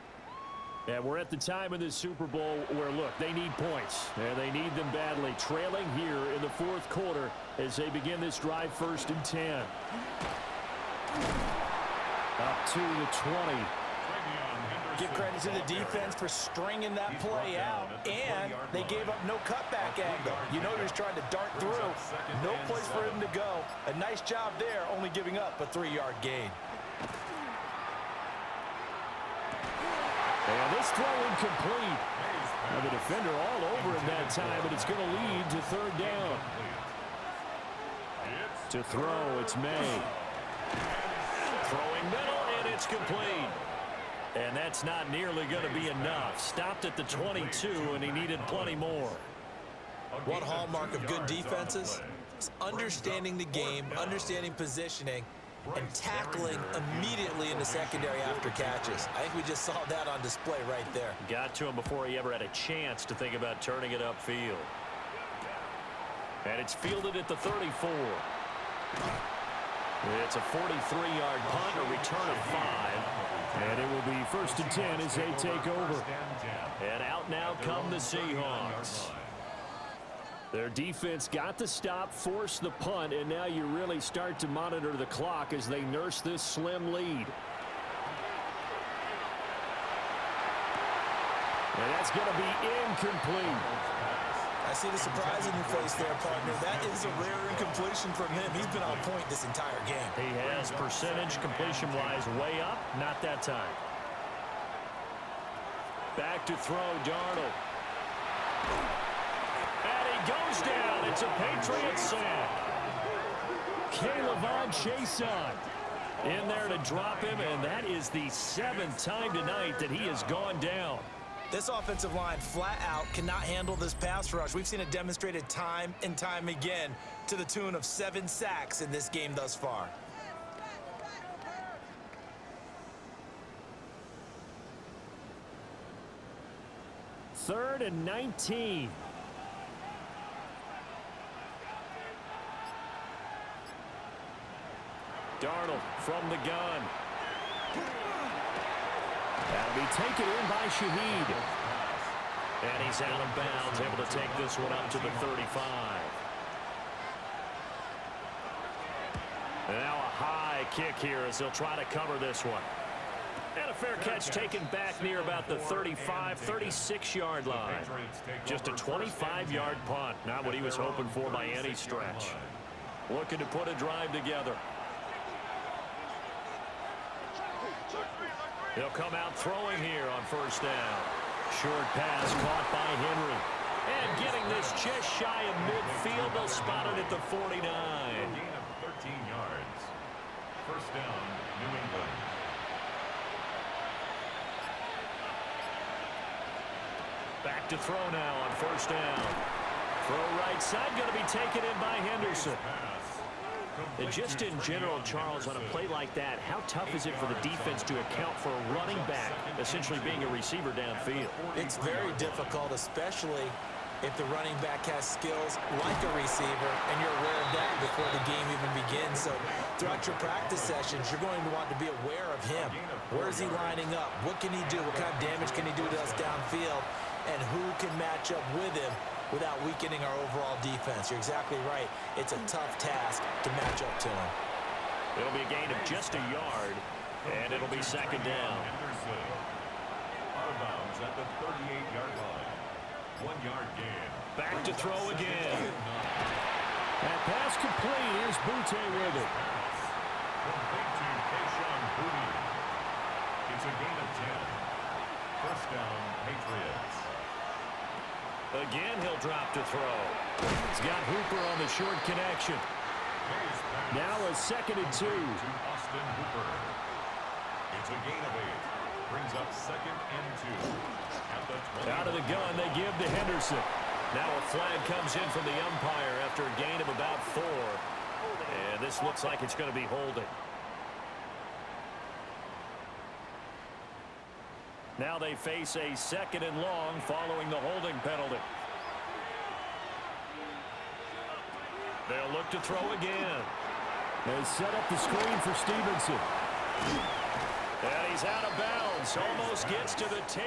And we're at the time in this Super Bowl where, look, they need points. And they need them badly. Trailing here in the 4th quarter as they begin this drive 1st and 10. Up to the 20. Give credit to the defense for stringing that play out, and they gave up no cutback angle. You know he was trying to dart through. No place for him to go. A nice job there, only giving up a 3-yard gain. And this throw incomplete. Now the defender all over him that time, but it's going to lead to 3rd down. To throw, it's May. Throwing middle, and it's complete. And that's not nearly going to be enough. Stopped at the 22, and he needed plenty more. One hallmark of good defenses is understanding the game, understanding positioning, and tackling immediately in the secondary after catches. I think we just saw that on display right there. Got to him before he ever had a chance to think about turning it upfield. And it's fielded at the 34. It's a 43-yard punt, a return of 5. And it will be 1st and 10 as they take over. And out now come the Seahawks. Their defense got the stop, forced the punt, and now you really start to monitor the clock as they nurse this slim lead. And that's going to be incomplete. I see the surprise in your face there, partner. That is a rare incompletion from him. He's been on point this entire game. He has percentage completion-wise way up. Not that time. Back to throw, Darnold. And he goes down. It's a Patriots sack. K'Lavon Chaisson in there to drop him, and that is the 7th time tonight that he has gone down. This offensive line flat out cannot handle this pass rush. We've seen it demonstrated time and time again to the tune of 7 sacks in this game thus far. Third and 19. Darnold from the gun. That'll be taken in by Shaheed. And he's out of bounds, able to take this one up to the 35. Now a high kick here as they'll try to cover this one. And a fair catch taken back near about the 35, 36-yard line. Just a 25-yard punt. Not what he was hoping for by any stretch. Looking to put a drive together. He'll come out throwing here on 1st down. Short pass caught by Henry. And getting this just shy of midfield. They'll spot it at the 49. A gain of 13 yards. First down, New England. Back to throw now on first down. Throw right side, going to be taken in by Henderson. And just in general, Charles, on a play like that, how tough is it for the defense to account for a running back essentially being a receiver downfield? It's very difficult, especially if the running back has skills like a receiver, and you're aware of that before the game even begins. So throughout your practice sessions, you're going to want to be aware of him. Where is he lining up? What can he do? What kind of damage can he do to us downfield? And who can match up with him without weakening our overall defense? You're exactly right. It's a tough task to match up to him. It'll be a gain of just a yard, and it'll be second down. Henderson. Out of bounds at the 38-yard line. 1 yard gain. Back to throw again. That pass complete. Here's Butte with it. Complete to Keyshawn Boutte. It's a gain of 10. First down, Patriots. Again, he'll drop to throw. He's got Hooper on the short connection. Now a 2nd and 2. To Austin Hooper. It's a gain of 8. Brings up 2nd and 2. At the 20. Out of the gun, they give to Henderson. Now a flag comes in from the umpire after a gain of about 4. And this looks like it's going to be holding. Now they face a 2nd and long following the holding penalty. They'll look to throw again. They set up the screen for Stevenson. And he's out of bounds. Almost gets to the 10.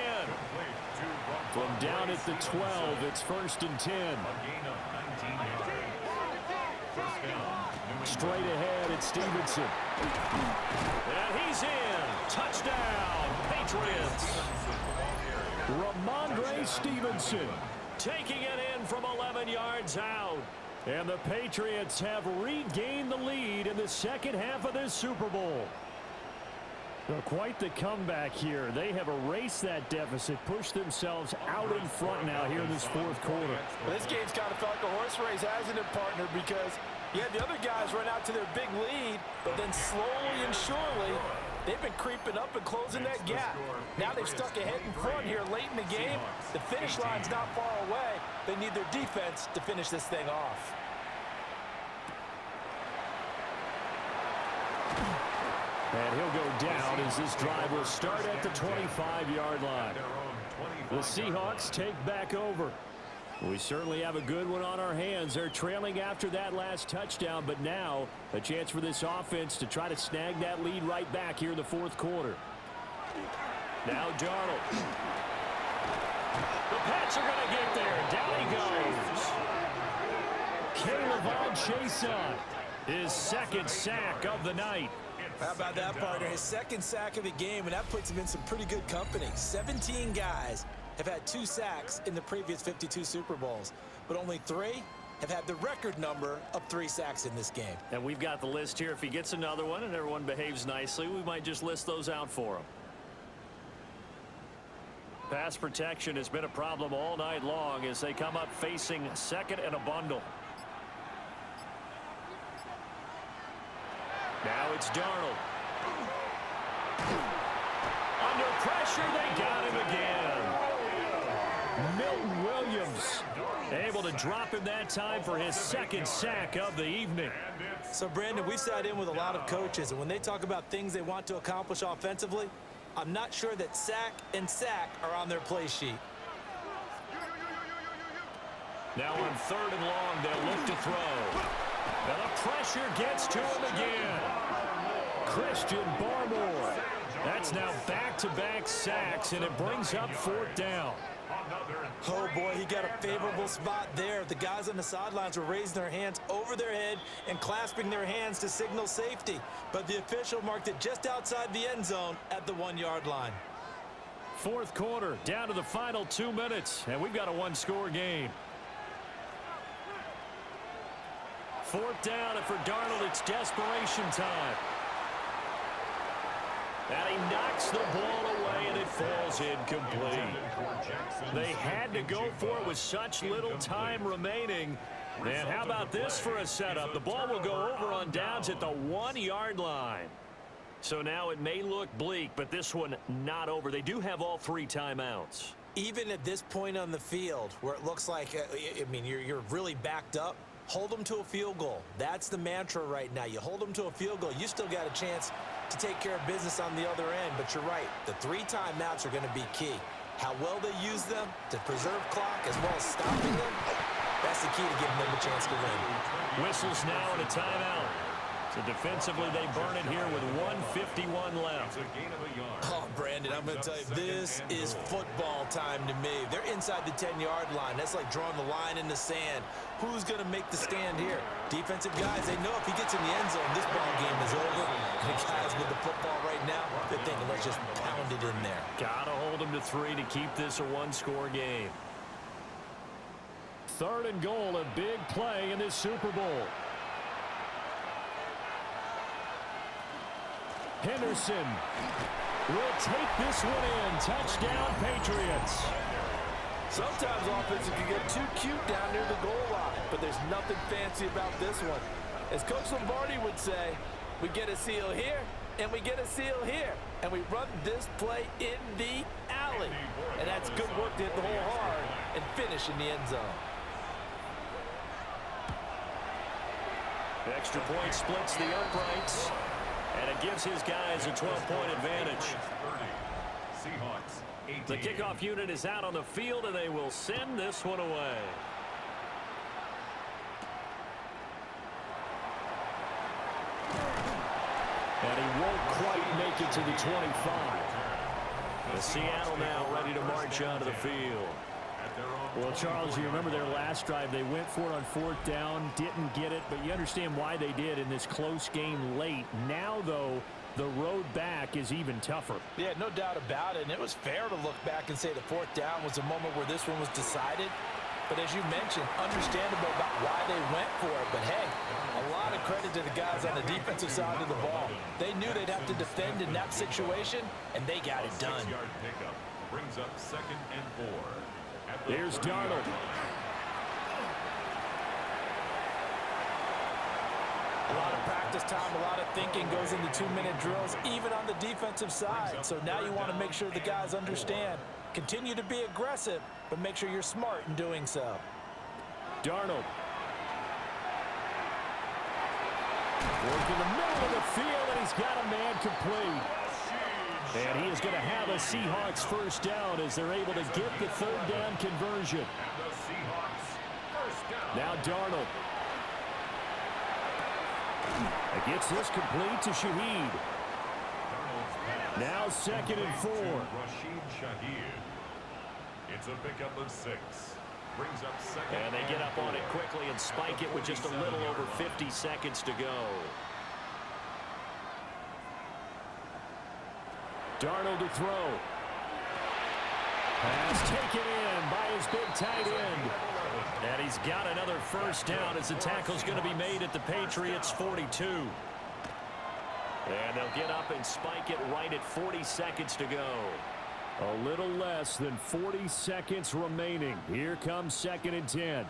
From down at the 12, it's 1st and 10. A gain of 19 yards. First down. Straight ahead, it's Stevenson. And he's in. Touchdown, Patriots. Ramondre Stevenson taking it in from 11 yards out. And the Patriots have regained the lead in the second half of this Super Bowl. Well, quite the comeback here. They have erased that deficit, pushed themselves out in front now here in this 4th quarter. Well, this game's kind of felt like a horse race, hasn't it, partner? Because you had the other guys run out to their big lead, but then slowly and surely, they've been creeping up and closing that gap. Now they've stuck ahead in front here late in the game. The finish line's not far away. They need their defense to finish this thing off. And he'll go down as this drive will start at the 25-yard line. The Seahawks take back over. We certainly have a good one on our hands. They're trailing after that last touchdown, but now a chance for this offense to try to snag that lead right back here in the 4th quarter. Now Darnold. The Pats are going to get there. Down he goes. Caleb Chason, his 2nd sack of the night. How about that, partner? His 2nd sack of the game, and that puts him in some pretty good company. 17 guys have had 2 sacks in the previous 52 Super Bowls, but only 3 have had the record number of 3 sacks in this game. And we've got the list here. If he gets another one and everyone behaves nicely, we might just list those out for him. Pass protection has been a problem all night long as they come up facing 2nd and a bundle. Now it's Darnold. Under pressure, they got him again. Milton Williams able to drop him that time for his 2nd sack of the evening. So, Brandon, we've sat in with a lot of coaches, and when they talk about things they want to accomplish offensively, I'm not sure that sack and sack are on their play sheet. Now on 3rd and long, they'll look to throw. And the pressure gets to him again. Christian Barmore. That's now back-to-back sacks, and it brings up 4th down. Oh, boy, he got a favorable spot there. The guys on the sidelines were raising their hands over their head and clasping their hands to signal safety. But the official marked it just outside the end zone at the 1-yard line. 4th quarter, down to the final 2 minutes, and we've got a 1-score game. 4th down, and for Darnold, it's desperation time. And he knocks the ball away, and it falls incomplete. They had to go for it with such little time remaining. And how about this for a setup? The ball will go over on downs at the 1-yard line. So now it may look bleak, but this one not over. They do have all 3 timeouts. Even at this point on the field, where it looks like, I mean, you're really backed up, hold them to a field goal. That's the mantra right now. You hold them to a field goal. You still got a chance to take care of business on the other end. But you're right. The 3 timeouts are going to be key. How well they use them to preserve clock as well as stopping them, that's the key to giving them a chance to win. Whistles now and a timeout. So defensively, they burn it here with 1:51 left. Oh, Brandon, I'm going to tell you, this is football time to me. They're inside the 10-yard line. That's like drawing the line in the sand. Who's going to make the stand here? Defensive guys, they know if he gets in the end zone, this ball game is over. And the guys with the football right now, they're thinking, let's just pound it in there. Got to hold them to 3 to keep this a 1-score game. 3rd and goal, a big play in this Super Bowl. Henderson will take this one in. Touchdown, Patriots. Sometimes offenses can get too cute down near the goal line, but there's nothing fancy about this one. As Coach Lombardi would say, we get a seal here, and we get a seal here, and we run this play in the alley. And that's good work to hit the hole hard and finish in the end zone. The extra point splits the uprights, and it gives his guys a 12-point advantage. The kickoff unit is out on the field, and they will send this one away. And he won't quite make it to the 25. The Seattle now ready to march onto the field. Well, Charles, you remember their last drive. They went for it on 4th down, didn't get it, but you understand why they did in this close game late. Now, though, the road back is even tougher. Yeah, no doubt about it. And it was fair to look back and say the 4th down was a moment where this one was decided. But as you mentioned, understandable about why they went for it. But, hey, a lot of credit to the guys on the defensive side of the ball. They knew they'd have to defend in that situation, and they got it done. Pickup brings up 2nd and 4. Here's Darnold. A lot of practice time, a lot of thinking goes into 2-minute drills, even on the defensive side. So now you want to make sure the guys understand. Continue to be aggressive, but make sure you're smart in doing so. Darnold. Working the middle of the field, and he's got a man complete. And he is going to have a Seahawks first down as they're able to get the 3rd down conversion. Now Darnold. Gets this complete to Shaheed. Now 2nd and 4. It's a pickup of 6. Brings up 2nd. And they get up on it quickly and spike it with just a little over 50 seconds to go. Darnold to throw. Pass taken in by his big tight end. And he's got another first down as the tackle's going to be made at the Patriots 42. And they'll get up and spike it right at 40 seconds to go. A little less than 40 seconds remaining. Here comes 2nd and 10.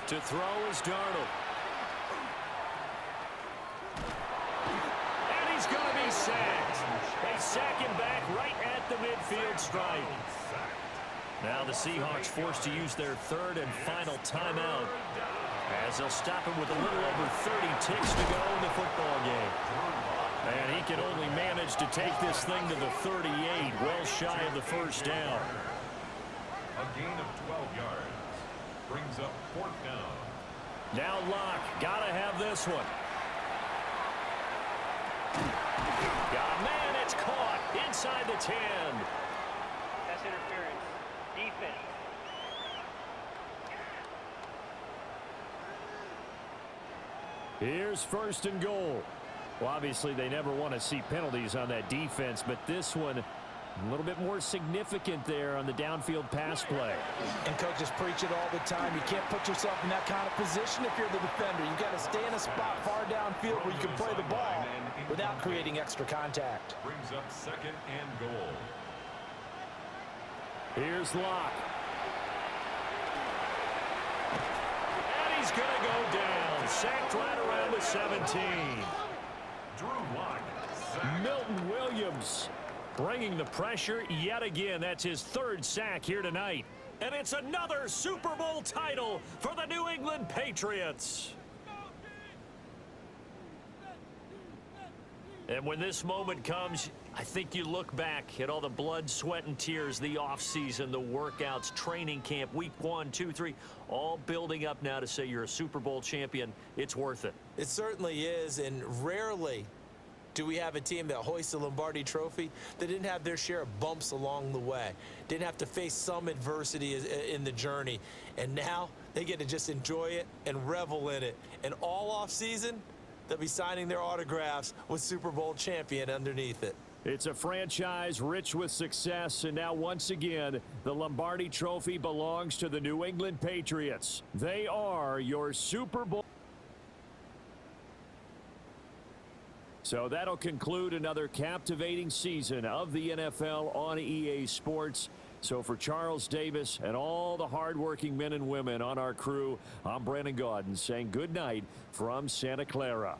To throw is Darnold. And he's going to be sacked. They sack him back right at the midfield stripe. Now the Seahawks forced to use their 3rd and final timeout as they'll stop him with a little over 30 ticks to go in the football game. And he can only manage to take this thing to the 38, well shy of the first down. A gain of 12 yards. Brings up 4th down. Now Locke, gotta have this one. Got a man, it's caught inside the 10. That's interference. Defense. Here's 1st and goal. Well, obviously they never want to see penalties on that defense, but this one A little bit more significant there on the downfield pass play. And coaches preach it all the time. You can't put yourself in that kind of position if you're the defender. You've got to stay in a spot far downfield where you can play the ball without creating extra contact. Brings up 2nd and goal. Here's Locke. And he's going to go down. Sacked right around the 17. Drew Lock. Sack. Milton Williams bringing the pressure yet again. That's his 3rd sack here tonight. And it's another Super Bowl title for the New England Patriots. And when this moment comes, I think you look back at all the blood, sweat, and tears, the offseason, the workouts, training camp, week 1, 2, 3, all building up now to say you're a Super Bowl champion. It's worth it. It certainly is, and rarely do we have a team that hoists the Lombardi Trophy that didn't have their share of bumps along the way, didn't have to face some adversity in the journey, and now they get to just enjoy it and revel in it. And all offseason, they'll be signing their autographs with Super Bowl champion underneath it. It's a franchise rich with success, and now once again, the Lombardi Trophy belongs to the New England Patriots. They are your Super Bowl. So that'll conclude another captivating season of the NFL on EA Sports. So for Charles Davis and all the hardworking men and women on our crew, I'm Brandon Gaudin saying good night from Santa Clara.